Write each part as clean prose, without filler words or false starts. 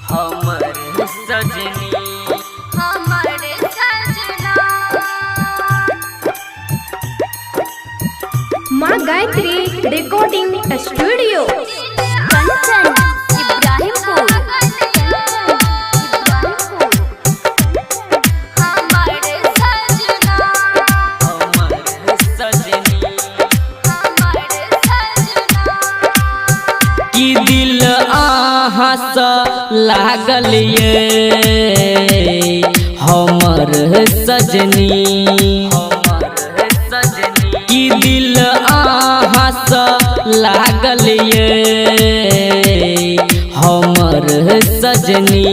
हमर सजनी हमर सजना। माँ गायत्री रिकॉर्डिंग स्टूडियो कंचन इब्राहिमपुर। हमर सजना हमर सजनी हमर सजना। की दिल आहाँ सा लागल ये हमर सजनी की दिल आहाँ सा लागल ये हमर सजनी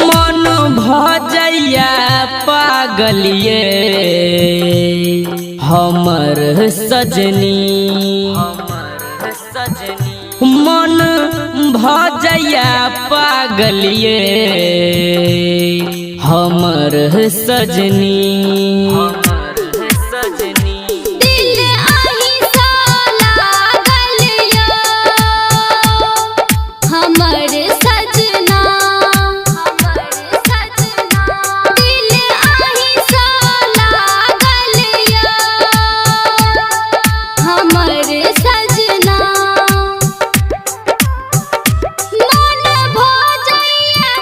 मन भजैया पागल ये हमर सजनी मन भजैया पागल ये हमर सजनी दिल आही सा लागल यो हमर सजना। हमर सजना दिल आही सा लागल यो हमर सजना। मन भजैया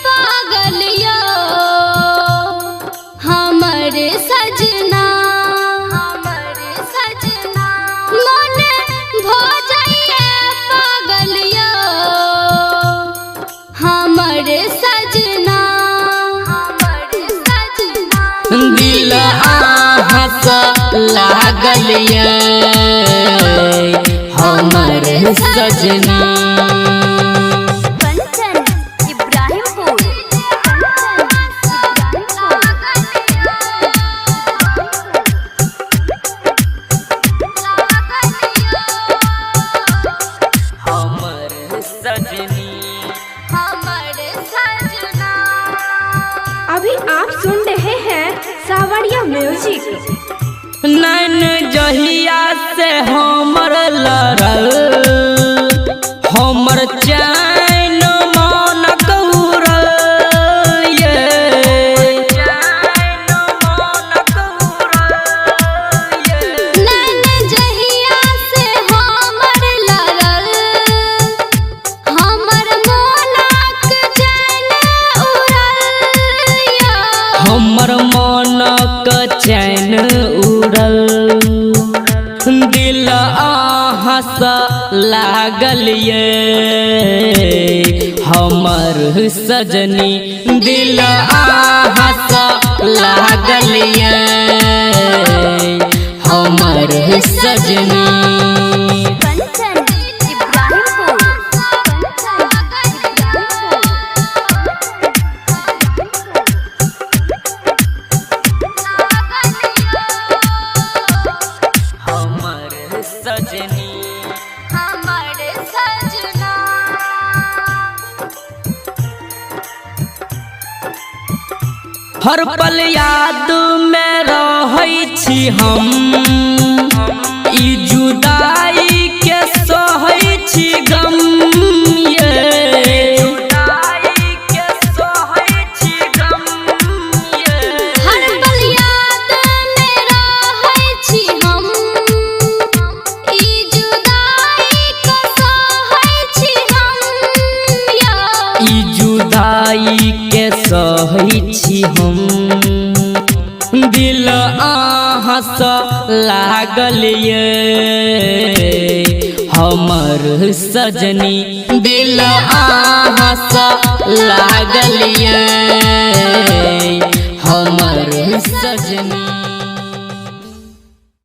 पागल यो हमर सजना। हमर सजना मन भजैया पागल यो हमर सजना। हमर सजना दिल आहाँ सा लागल ये हमर सजनी कंचन इब्राहिमपुर। हमर सजनी हमर सजना। अभी आप सुन रहे हैं सावरिया म्यूजिक। नैन जहिया से हमर लड़ल हमर चैन मन कौरल नैन जहिया से हमर लड़ल हमर मोनक चैन उड़ल या। हमर मनक चैन उड़ल दिल आहाँ सा लागल ये हमर सजनी दिल आहाँ सा लागल ये हमर सजनी कंचन इब्राहिमपुर। हमर सजनी हमर सजना। हर पल याद में रहै छी हम ई जुदाई के सहै छी गम हर पल याद में रहै छी हम ई जुदाई के सहै छी हम या। ई जुदाई के सहै छी हम दिल आहाँ सा लागल ये हमर सजनी दिल आहाँ सा लागल ये